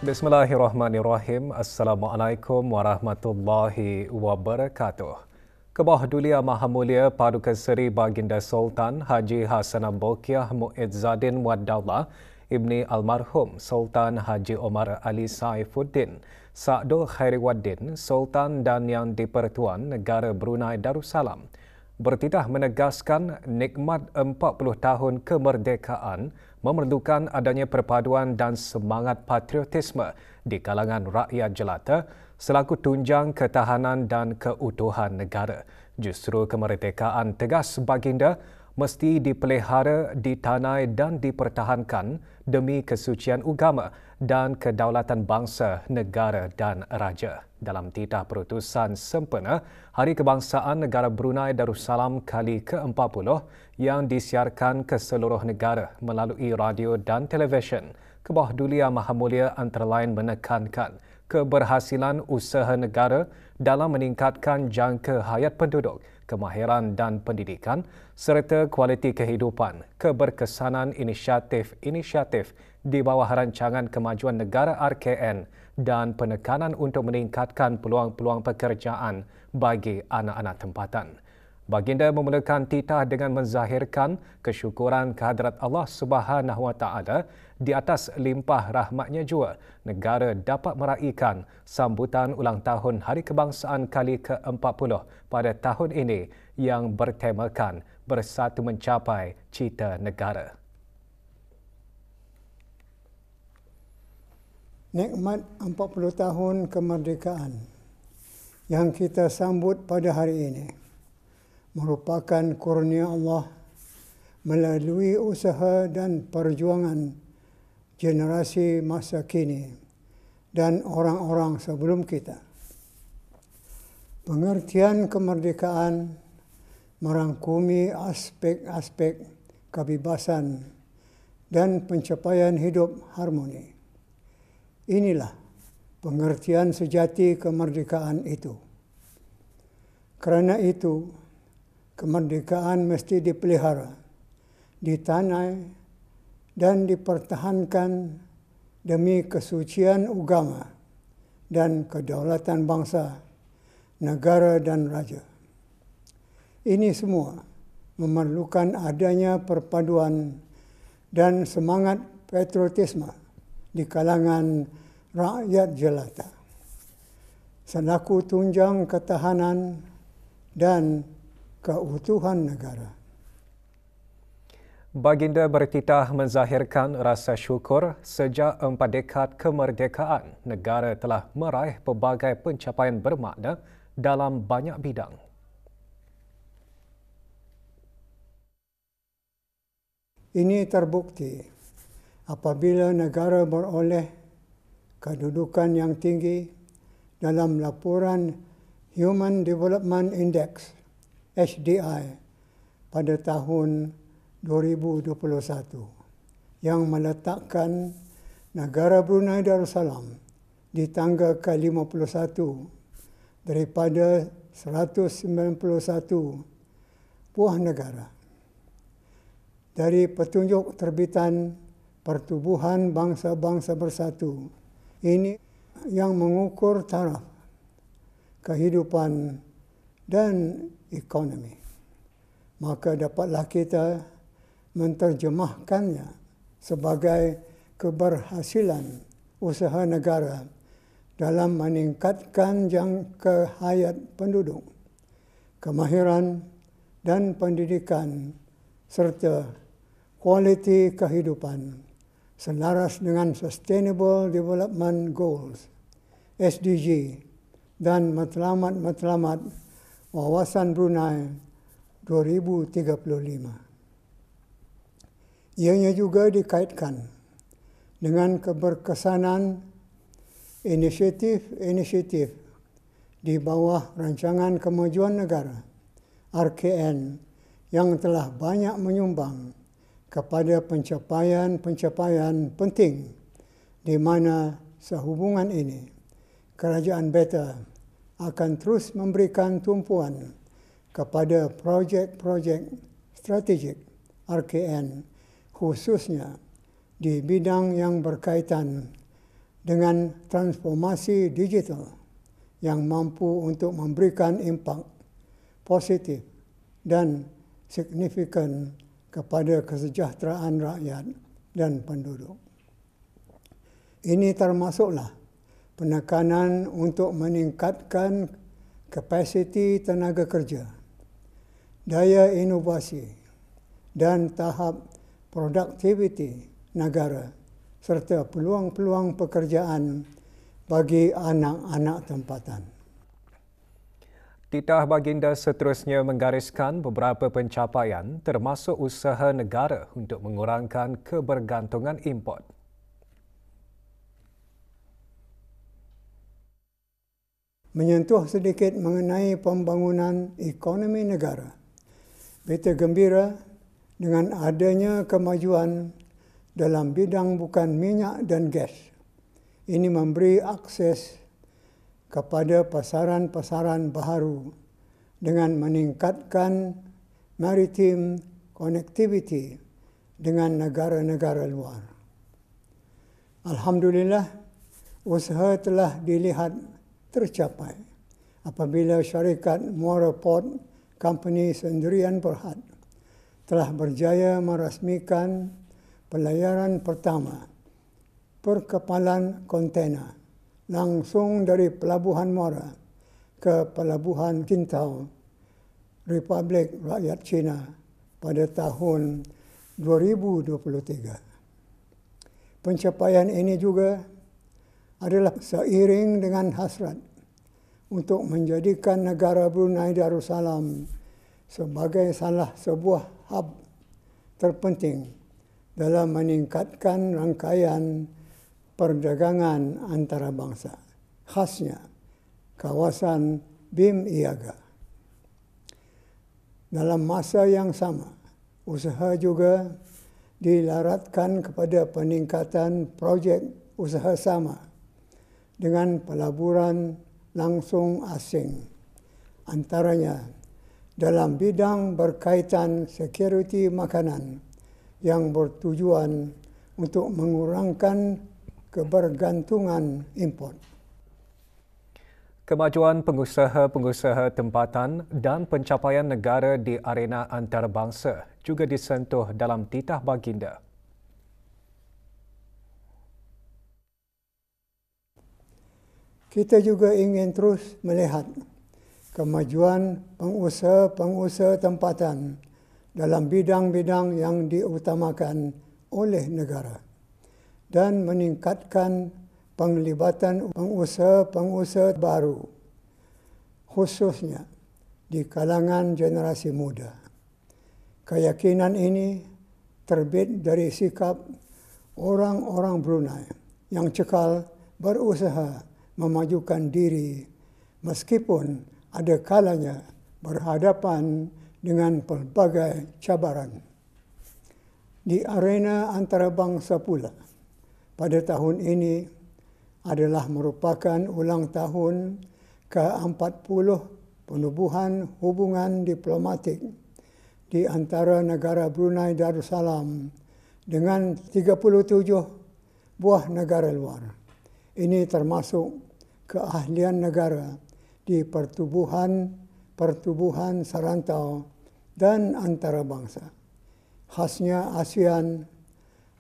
Bismillahirrahmanirrahim. Assalamualaikum warahmatullahi wabarakatuh. Kebawah Dulia Maha Mulia Paduka Seri Baginda Sultan Haji Hassanal Bolkiah Muizzaddin Waddaullah Ibni Almarhum Sultan Haji Omar Ali Saifuddin Sa'dul Khairiwaddin Sultan dan Yang di-Pertuan Negara Brunei Darussalam bertitah menegaskan nikmat 40 tahun kemerdekaan memerlukan adanya perpaduan dan semangat patriotisme di kalangan rakyat jelata selaku tunjang ketahanan dan keutuhan negara. Justru kemerdekaan tegas baginda mesti dipelihara, ditanai dan dipertahankan demi kesucian agama dan kedaulatan bangsa, negara dan raja. Dalam titah perutusan sempena Hari Kebangsaan Negara Brunei Darussalam kali ke-40 yang disiarkan ke seluruh negara melalui radio dan televisyen, Kebawah Dulia Maha Mulia antara lain menekankan keberhasilan usaha negara dalam meningkatkan jangka hayat penduduk, kemahiran dan pendidikan serta kualiti kehidupan, keberkesanan inisiatif-inisiatif di bawah rancangan kemajuan negara RKN dan penekanan untuk meningkatkan peluang-peluang pekerjaan bagi anak-anak tempatan. Baginda memulakan titah dengan menzahirkan kesyukuran kehadrat Allah Subhanahu Wa Taala di atas limpah rahmatnya jua negara dapat meraihkan sambutan ulang tahun Hari Kebangsaan kali ke-40 pada tahun ini yang bertemakan Bersatu Mencapai Cita Negara. Nikmat 40 tahun kemerdekaan yang kita sambut pada hari ini merupakan kurnia Allah melalui usaha dan perjuangan generasi masa kini dan orang-orang sebelum kita. Pengertian kemerdekaan merangkumi aspek-aspek kebebasan dan pencapaian hidup harmoni. Inilah pengertian sejati kemerdekaan itu. Kerana itu, kemerdekaan mesti dipelihara, ditanai dan dipertahankan demi kesucian agama dan kedaulatan bangsa, negara dan raja. Ini semua memerlukan adanya perpaduan dan semangat patriotisme di kalangan rakyat jelata selaku tunjang ketahanan dan keutuhan negara. Baginda bertitah menzahirkan rasa syukur sejak 4 dekad kemerdekaan, negara telah meraih pelbagai pencapaian bermakna dalam banyak bidang. Ini terbukti apabila negara beroleh kedudukan yang tinggi dalam laporan Human Development Index HDI pada tahun 2021 yang meletakkan negara Brunei Darussalam di tangga ke-51 daripada 191 buah negara. Dari petunjuk terbitan Pertubuhan Bangsa-Bangsa Bersatu ini yang mengukur taraf kehidupan dan ekonomi, maka dapatlah kita menterjemahkannya sebagai keberhasilan usaha negara dalam meningkatkan jangka hayat penduduk, kemahiran dan pendidikan serta kualiti kehidupan selaras dengan Sustainable Development Goals SDG dan matlamat-matlamat Wawasan Brunei 2035. Ianya juga dikaitkan dengan keberkesanan inisiatif-inisiatif di bawah Rancangan Kemajuan Negara RKN yang telah banyak menyumbang kepada pencapaian-pencapaian penting di mana sehubungan ini Kerajaan Beta akan terus memberikan tumpuan kepada projek-projek strategik RKN khususnya di bidang yang berkaitan dengan transformasi digital yang mampu untuk memberikan impak positif dan signifikan kepada kesejahteraan rakyat dan penduduk. Ini termasuklah penekanan untuk meningkatkan kapasiti tenaga kerja, daya inovasi dan tahap produktiviti negara serta peluang-peluang pekerjaan bagi anak-anak tempatan. Titah Baginda seterusnya menggariskan beberapa pencapaian termasuk usaha negara untuk mengurangkan kebergantungan import. Menyentuh sedikit mengenai pembangunan ekonomi negara. Berita gembira dengan adanya kemajuan dalam bidang bukan minyak dan gas. Ini memberi akses kepada pasaran-pasaran baharu dengan meningkatkan maritime connectivity dengan negara-negara luar. Alhamdulillah, usaha telah dilihat tercapai apabila syarikat Muara Port Company Sendirian Berhad telah berjaya merasmikan pelayaran pertama perkapalan kontena langsung dari Pelabuhan Muara ke Pelabuhan Kintao, Republik Rakyat China pada tahun 2023. Pencapaian ini juga adalah seiring dengan hasrat untuk menjadikan negara Brunei Darussalam sebagai salah sebuah hub terpenting dalam meningkatkan rangkaian perdagangan antarabangsa, khasnya kawasan BIM Iaga. Dalam masa yang sama, usaha juga dilaratkan kepada peningkatan projek usaha sama dengan pelaburan langsung asing, antaranya dalam bidang berkaitan sekuriti makanan yang bertujuan untuk mengurangkan kebergantungan import. Kemajuan pengusaha-pengusaha tempatan dan pencapaian negara di arena antarabangsa juga disentuh dalam titah Baginda. Kita juga ingin terus melihat kemajuan pengusaha-pengusaha tempatan dalam bidang-bidang yang diutamakan oleh negara dan meningkatkan penglibatan pengusaha-pengusaha baru, khususnya di kalangan generasi muda. Keyakinan ini terbit dari sikap orang-orang Brunei yang cekal berusaha memajukan diri meskipun ada kalanya berhadapan dengan pelbagai cabaran. Di arena antarabangsa pula, pada tahun ini adalah merupakan ulang tahun ke-40 penubuhan hubungan diplomatik di antara negara Brunei Darussalam dengan 37 buah negara luar. Ini termasuk keahlian negara di pertubuhan serantau dan antarabangsa. Khasnya ASEAN,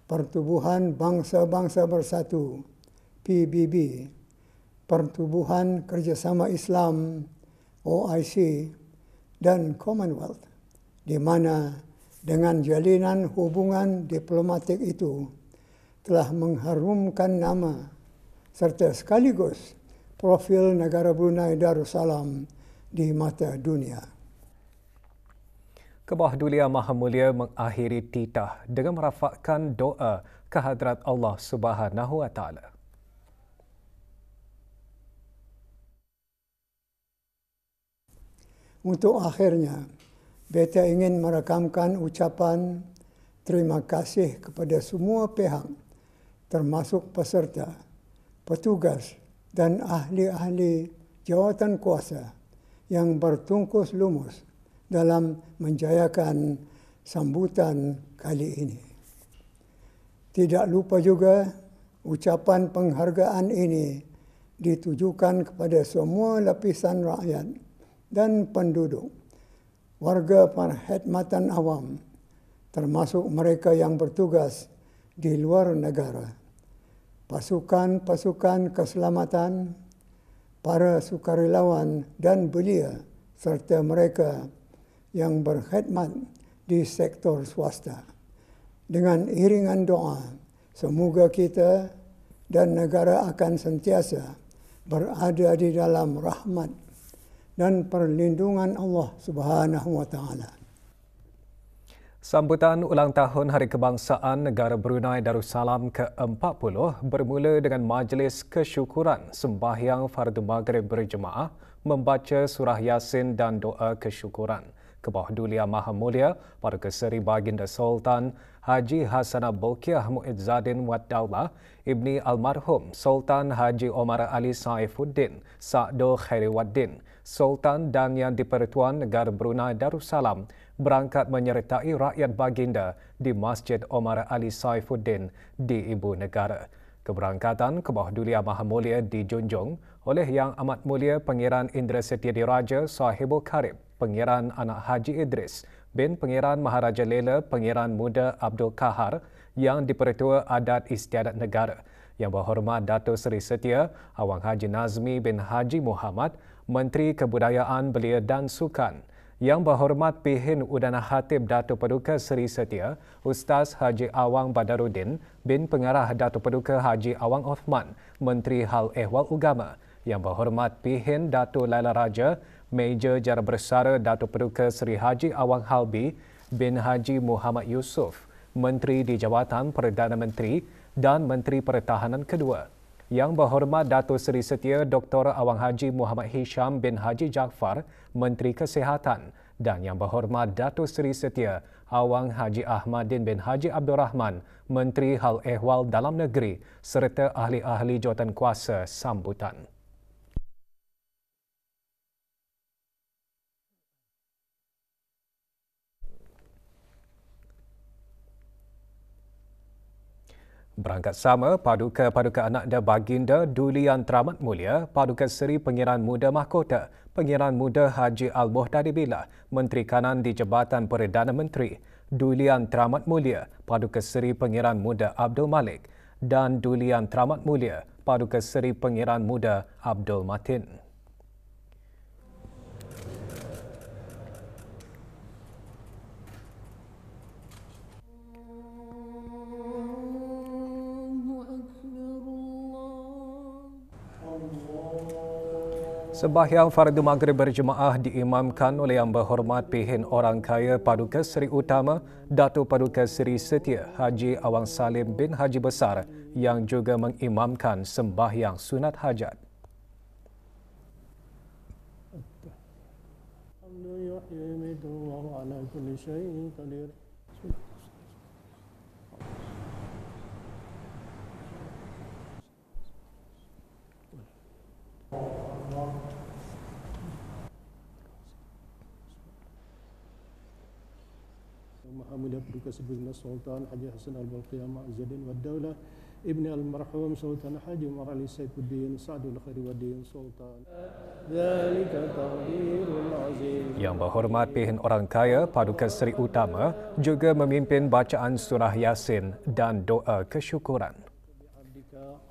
Pertubuhan Bangsa-Bangsa Bersatu, PBB, Pertubuhan Kerjasama Islam, OIC, dan Commonwealth, di mana dengan jalinan hubungan diplomatik itu telah mengharumkan nama serta sekaligus profil negara Brunei Darussalam di mata dunia. Kebawah Dulia Maha Mulia mengakhiri titah dengan merafakkan doa kehadrat Allah Subhanahu Wa Taala. Untuk akhirnya, beta ingin merakamkan ucapan terima kasih kepada semua pihak, termasuk peserta, petugas dan ahli-ahli jawatan kuasa yang bertungkus lumus dalam menjayakan sambutan kali ini. Tidak lupa juga Ucapan penghargaan ini ditujukan kepada semua lapisan rakyat dan penduduk, warga perkhidmatan awam, termasuk mereka yang bertugas di luar negara, pasukan-pasukan keselamatan, para sukarelawan dan belia, serta mereka yang berkhidmat di sektor swasta. Dengan iringan doa, semoga kita dan negara akan sentiasa berada di dalam rahmat dan perlindungan Allah Subhanahu wa taala. Sambutan ulang tahun Hari Kebangsaan Negara Brunei Darussalam ke-40 bermula dengan majlis kesyukuran sembahyang fardu maghrib berjemaah, membaca surah Yasin dan doa kesyukuran. Kebawah Duli Yang Maha Mulia Paduka Seri Baginda Sultan Haji Hassanah Bolkiah Muizzadin Wad Daulah Ibni Almarhum Sultan Haji Omar Ali Saifuddin Sa'do Khairiwaddin Sultan dan Yang di-Pertuan Negara Brunei Darussalam berangkat menyertai rakyat baginda di Masjid Omar Ali Saifuddin di Ibu Negara. Keberangkatan Kebawah Duli Yang Maha Mulia dijunjung oleh Yang Amat Mulia Pangeran Indra Setia Diraja Sahibul Karib, Pangeran Anak Haji Idris bin Pangeran Maharaja Lela Pangeran Muda Abdul Kahar Yang di-Pertua Adat Istiadat Negara, Yang Berhormat Dato' Seri Setia Awang Haji Nazmi bin Haji Muhammad, Menteri Kebudayaan Belia dan Sukan, Yang Berhormat Pihin Udana Khatib Dato' Paduka Seri Setia Ustaz Haji Awang Badaruddin bin Pengarah Dato' Paduka Haji Awang Othman, Menteri Hal Ehwal Ugama, Yang Berhormat Pihin Dato' Laila Raja, Meja Jara Bersara Dato' Paduka Seri Haji Awang Halbi bin Haji Muhammad Yusof, Menteri di Jawatan Perdana Menteri dan Menteri Pertahanan kedua. Yang Berhormat Dato' Seri Setia Dr. Awang Haji Muhammad Hisham bin Haji Jaafar, Menteri Kesihatan, dan Yang Berhormat Dato' Seri Setia Awang Haji Ahmadin bin Haji Abdul Rahman, Menteri Hal Ehwal Dalam Negeri serta ahli-ahli jawatan kuasa sambutan. Berangkat sama, Paduka-Paduka Anakda Baginda Duli Yang Teramat Mulia Paduka Seri Pangeran Muda Mahkota, Pangeran Muda Haji Al-Muhtadi Billah, Menteri Kanan di Jabatan Perdana Menteri, Duli Yang Teramat Mulia Paduka Seri Pangeran Muda Abdul Malik dan Duli Yang Teramat Mulia Paduka Seri Pangeran Muda Abdul Matin. Sembahyang fardu maghrib berjemaah diimamkan oleh Yang Berhormat Pihin Orang Kaya Paduka Seri Utama Dato' Paduka Seri Setia Haji Awang Salim bin Haji Besar yang juga mengimamkan sembahyang sunat hajat. Maha Mulia Paduka Seri Baginda Sultan Haji Hassanah Bolkiah Muizzadin Wad Daulah Ibni Almarhum Sultan Haji Omar Ali Saifuddin Sa'dul Khairiwaddin Sultan. Yang Berhormat Pihin Orang Kaya Paduka Seri Utama juga memimpin bacaan surah Yasin dan doa kesyukuran.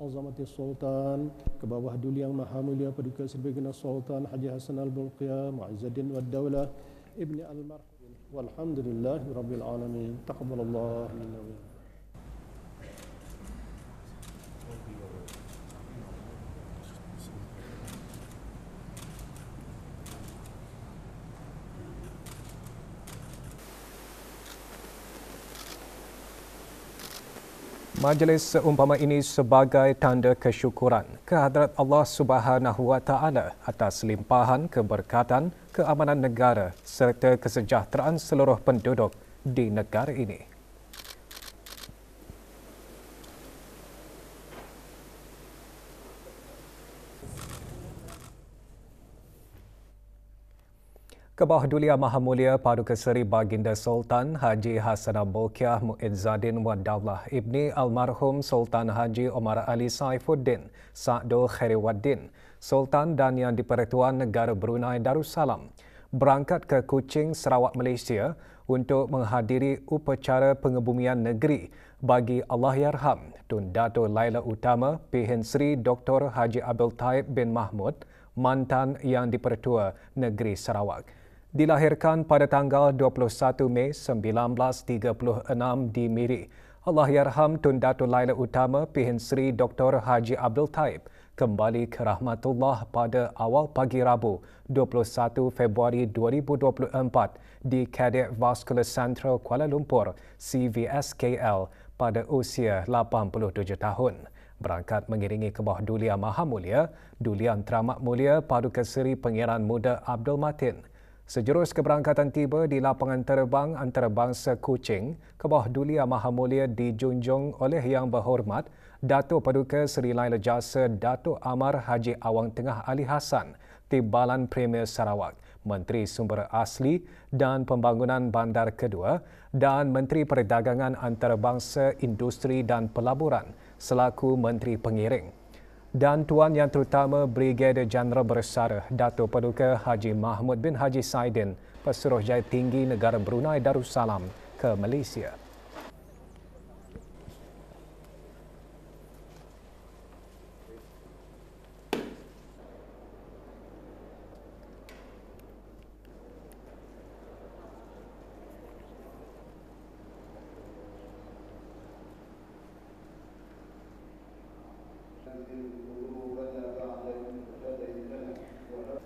Azamati Sultan, Kebawah Duli Yang Maha Mulia Paduka Seri Baginda Sultan Haji Hassanah Bolkiah Muizzadin Wad Daulah Ibni Almarhum. Walhamdulillahi Rabbil Alamin. Taqabbalallahu minna wa minkum. Majlis seumpama ini sebagai tanda kesyukuran kehadrat Allah Subhanahu wa taala atas limpahan keberkatan, keamanan negara serta kesejahteraan seluruh penduduk di negara ini. Kebawah Dulia Maha Mulia Paduka Seri Baginda Sultan Haji Hassanal Bolkiah Muizzadin Waddaullah Ibni Almarhum Sultan Haji Omar Ali Saifuddin Sa'dul Khairiwaddin Sultan dan Yang di-Pertuan Negara Brunei Darussalam berangkat ke Kuching, Sarawak, Malaysia untuk menghadiri upacara pengebumian negeri bagi Allahyarham Tun Dato' Laila Utama P.H. Sri Dr. Haji Abdul Taib bin Mahmud, mantan Yang di-Pertua Negeri Sarawak. Dilahirkan pada tanggal 21 Mei 1936 di Miri. Allahyarham Tun Dato' Laila Utama P.H. Sri Dr. Haji Abdul Taib kembali ke rahmatullah pada awal pagi Rabu 21 Februari 2024 di Cardiac Vascular Central Kuala Lumpur CVSKL pada usia 87 tahun. Berangkat mengiringi kebawah Dulia Maha Mulia, Dulian Teramat Mulia Paduka Seri Pangeran Muda Abdul Matin. Sejurus keberangkatan tiba di lapangan terbang antarabangsa Kuching, kebawah Dulia Maha Mulia dijunjung oleh Yang Berhormat Dato' Paduka Seri Laila Jasa Dato' Amar Haji Awang Tengah Ali Hassan, Timbalan Premier Sarawak, Menteri Sumber Asli dan Pembangunan Bandar Kedua dan Menteri Perdagangan Antarabangsa Industri dan Pelaburan selaku Menteri Pengiring. Dan Tuan Yang Terutama Brigadier Jeneral Bersara Dato' Paduka Haji Mahmud bin Haji Saidin, Pesuruhjaya Tinggi Negara Brunei Darussalam ke Malaysia.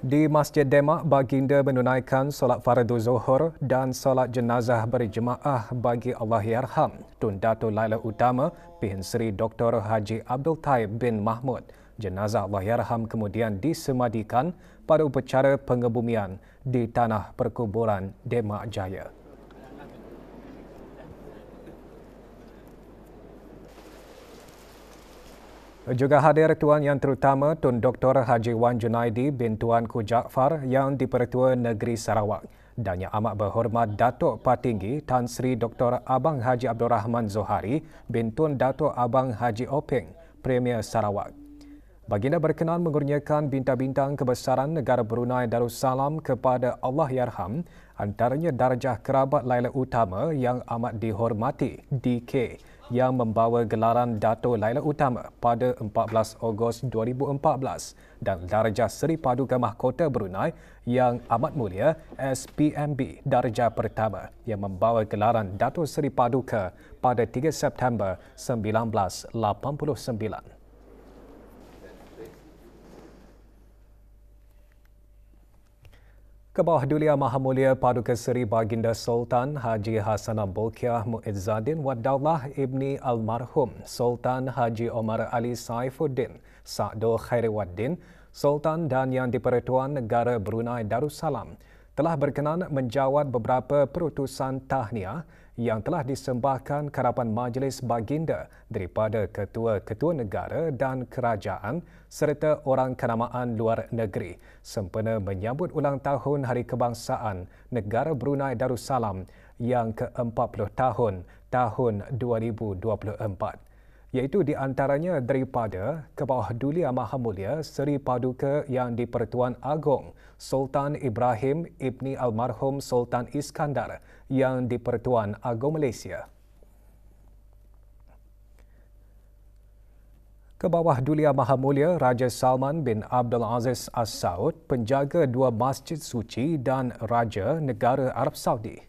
Di Masjid Demak, baginda menunaikan solat fardu zuhur dan solat jenazah berjemaah bagi Allahyarham Tun Dato' Laila Utama P.H. Sri Dr. Haji Abdul Taib bin Mahmud. Jenazah Allahyarham kemudian disemadikan pada upacara pengebumian di Tanah Perkuburan Demak Jaya. Juga hadir Tuan Yang Terutama Tun Dr. Haji Wan Junaidi bin Tuanku Jaafar Yang di-Pertua Negeri Sarawak dan Yang Amat Berhormat Datuk Patinggi Tan Sri Dr. Abang Haji Abdul Rahman Zohari bin Tun Datuk Abang Haji Openg, Premier Sarawak. Baginda berkenan mengurniakan bintang-bintang kebesaran negara Brunei Darussalam kepada Allahyarham, antaranya darjah kerabat Laila Utama yang amat dihormati DK yang membawa gelaran Dato' Laila Utama pada 14 Ogos 2014 dan darjah Seri Paduka Mahkota Brunei yang amat mulia SPMB darjah pertama yang membawa gelaran Dato' Seri Paduka pada 3 September 1989. Kebawah Dulia Maha Mulia Paduka Seri Baginda Sultan Haji Hassanal Bolkiah Muizzadin Waddaullah Ibni Almarhum Sultan Haji Omar Ali Saifuddin Sa'dul Khairiwaddin Sultan dan Yang di-Pertuan Negara Brunei Darussalam telah berkenan menjawat beberapa perutusan tahniah yang telah disembahkan ke hadapan Majlis Baginda daripada ketua-ketua negara dan kerajaan serta orang kenamaan luar negeri sempena menyambut ulang tahun Hari Kebangsaan Negara Brunei Darussalam yang ke-40 tahun 2024. Iaitu di antaranya daripada Kebawah Dulia Maha Mulia Seri Paduka Yang di-Pertuan Agong Sultan Ibrahim Ibni Almarhum Sultan Iskandar Yang di-Pertuan Agong Malaysia. Kebawah Dulia Maha Mulia Raja Salman bin Abdul Aziz As Saud, penjaga dua masjid suci dan Raja Negara Arab Saudi.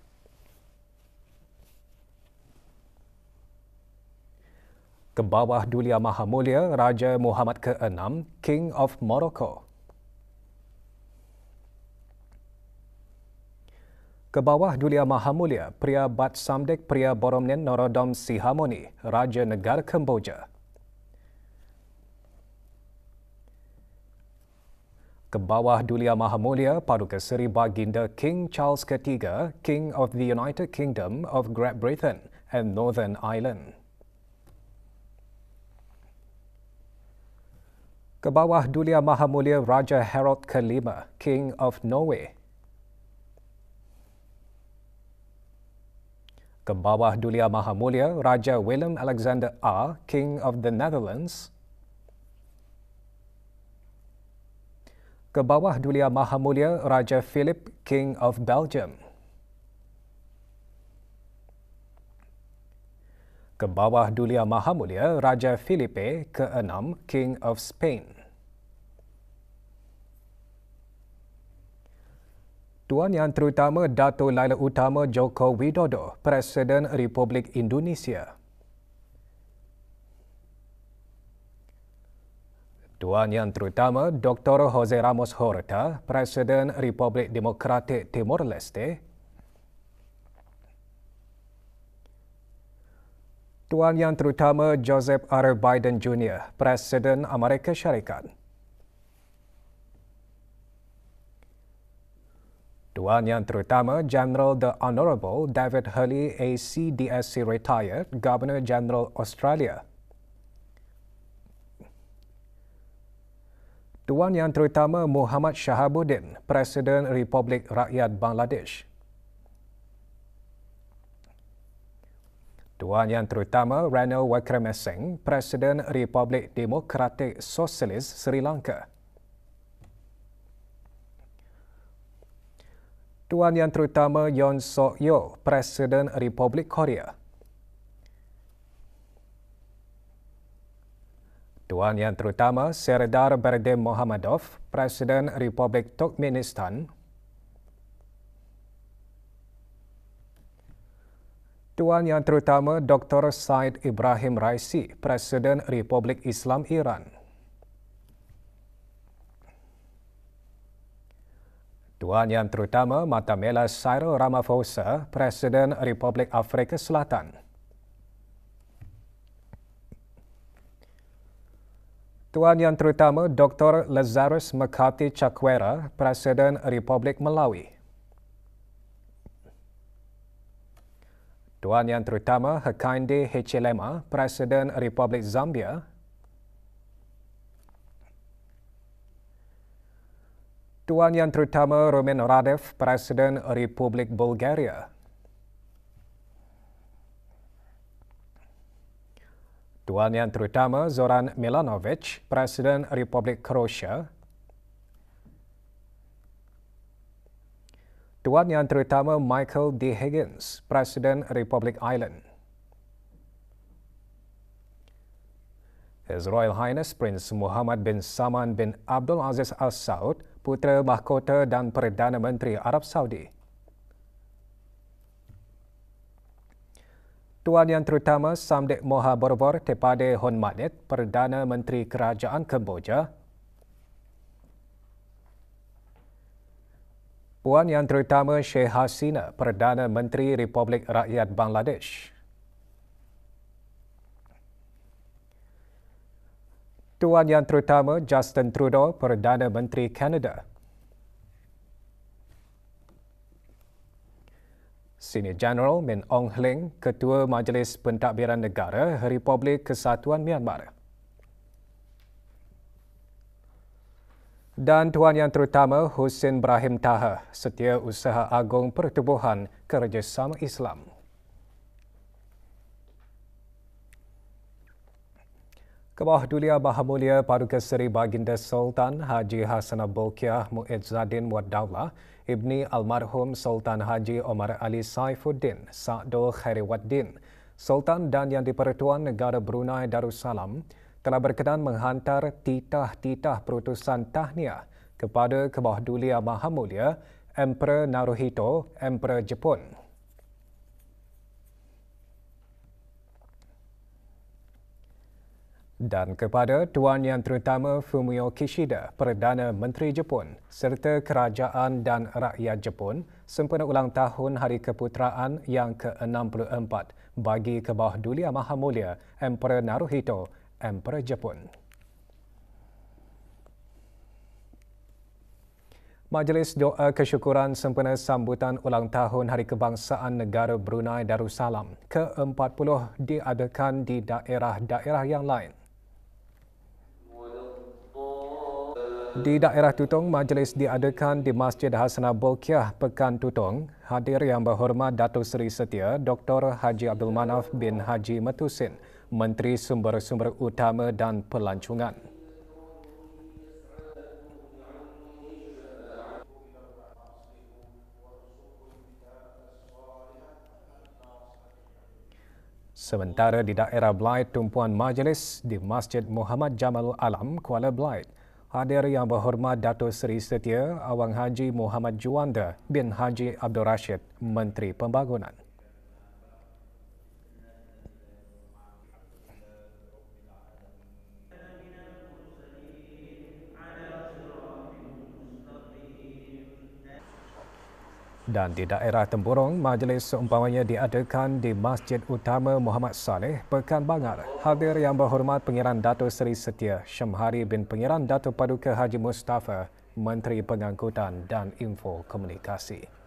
Kebawah Dulia Maha Mulia Raja Muhammad ke-6, King of Morocco. Kebawah Dulia Maha Mulia Pria Bat Samdek Pria Boromnen Norodom Sihamoni, Raja Negara Kemboja. Kebawah Dulia Maha Mulia Paduka Seri Baginda King Charles III, King of the United Kingdom of Great Britain and Northern Ireland. Kebawah Dulia Maha Mulia Raja Harald ke-5, King of Norway. Ke bawah Dulia Maha Mulia Raja Willem Alexander A, King of the Netherlands. Ke bawah Dulia Maha Mulia Raja Philip, King of Belgium. Ke bawah Dulia Maha Mulia Raja Felipe ke-6, King of Spain. Tuan Yang Terutama Dato' Laila Utama Joko Widodo, Presiden Republik Indonesia. Tuan Yang Terutama Dr. Jose Ramos Horta, Presiden Republik Demokratik Timor Leste. Tuan Yang Terutama Joseph R. Biden Jr., Presiden Amerika Syarikat. Tuan Yang Terutama General The Honourable David Hurley ACDSC Retired, Governor General Australia. Tuan Yang Terutama Muhammad Shahabuddin, Presiden Republik Rakyat Bangladesh. Tuan Yang Terutama Ranil Wickremesinghe, Presiden Republik Demokratik Sosialis Sri Lanka. Tuan Yang Terutama Yoon Suk Yeol, Presiden Republik Korea. Tuan Yang Terutama Serdar Berdem Mohammadov, Presiden Republik Turkmenistan. Tuan Yang Terutama Dr. Said Ibrahim Raisi, Presiden Republik Islam Iran. Tuan Yang Terutama Matamela Cyril Ramaphosa, Presiden Republik Afrika Selatan. Tuan Yang Terutama Dr. Lazarus Mekati Chakwera, Presiden Republik Malawi. Tuan Yang Terutama Hakainde Hichilema, Presiden Republik Zambia. Tuan Yang Terutama Rumen Radev, Presiden Republik Bulgaria. Tuan Yang Terutama Zoran Milanovic, Presiden Republik Croatia. Tuan Yang Terutama Michael D. Higgins, Presiden Republik Ireland. His Royal Highness Prince Muhammad bin Salman bin Abdul Aziz Al Saud, Putera Mahkota dan Perdana Menteri Arab Saudi. Tuan Yang Terutama Samdech Moha Borobor Tepade Hon Manet, Perdana Menteri Kerajaan Kemboja. Puan Yang Terutama Sheikh Hasina, Perdana Menteri Republik Rakyat Bangladesh. Tuan Yang Terutama Justin Trudeau, Perdana Menteri Kanada. Senior General Min Aung Hlaing, Ketua Majlis Pentadbiran Negara Republik Kesatuan Myanmar. Dan Tuan Yang Terutama Husin Brahim Taha, Setiausaha Agung Pertubuhan Kerjasama Islam. Kebawah Dulia Maha Mulia Paduka Seri Baginda Sultan Haji Hassanal Bolkiah Mu'izzuddin Wad-Daulah, Ibni Almarhum Sultan Haji Omar Ali Saifuddin Sa'dul Khairiwaddin, Sultan dan Yang di-Pertuan Negara Brunei Darussalam telah berkenan menghantar titah-titah perutusan tahniah kepada Kebawah Dulia Maha Mulia Emperor Naruhito, Emperor Jepun. Dan kepada Tuan Yang Terutama Fumio Kishida, Perdana Menteri Jepun serta kerajaan dan rakyat Jepun sempena ulang tahun Hari Keputeraan yang ke-64 bagi Kebawah Dulia Maha Mulia Emperor Naruhito, Emperor Jepun. Majlis Doa Kesyukuran sempena sambutan ulang tahun Hari Kebangsaan Negara Brunei Darussalam ke-40 diadakan di daerah-daerah yang lain. Di daerah Tutong, majlis diadakan di Masjid Hasanah Bolkiah, Pekan Tutong. Hadir Yang Berhormat Datuk Seri Setia Dr. Haji Abdul Manaf bin Haji Metusin, Menteri Sumber-Sumber Utama dan Pelancongan. Sementara di daerah Belait, tumpuan majlis di Masjid Muhammad Jamalul Alam, Kuala Belait. Hadir Yang Berhormat Datuk Seri Setia Awang Haji Muhammad Juanda bin Haji Abdul Rashid, Menteri Pembangunan. Dan di daerah Temburong, majlis seumpamanya diadakan di Masjid Utama Muhammad Saleh, Pekan Bangar. Hadir Yang Berhormat Pengiran Datuk Seri Setia Syamhari bin Pengiran Datuk Paduka Haji Mustafa, Menteri Pengangkutan dan Info Komunikasi.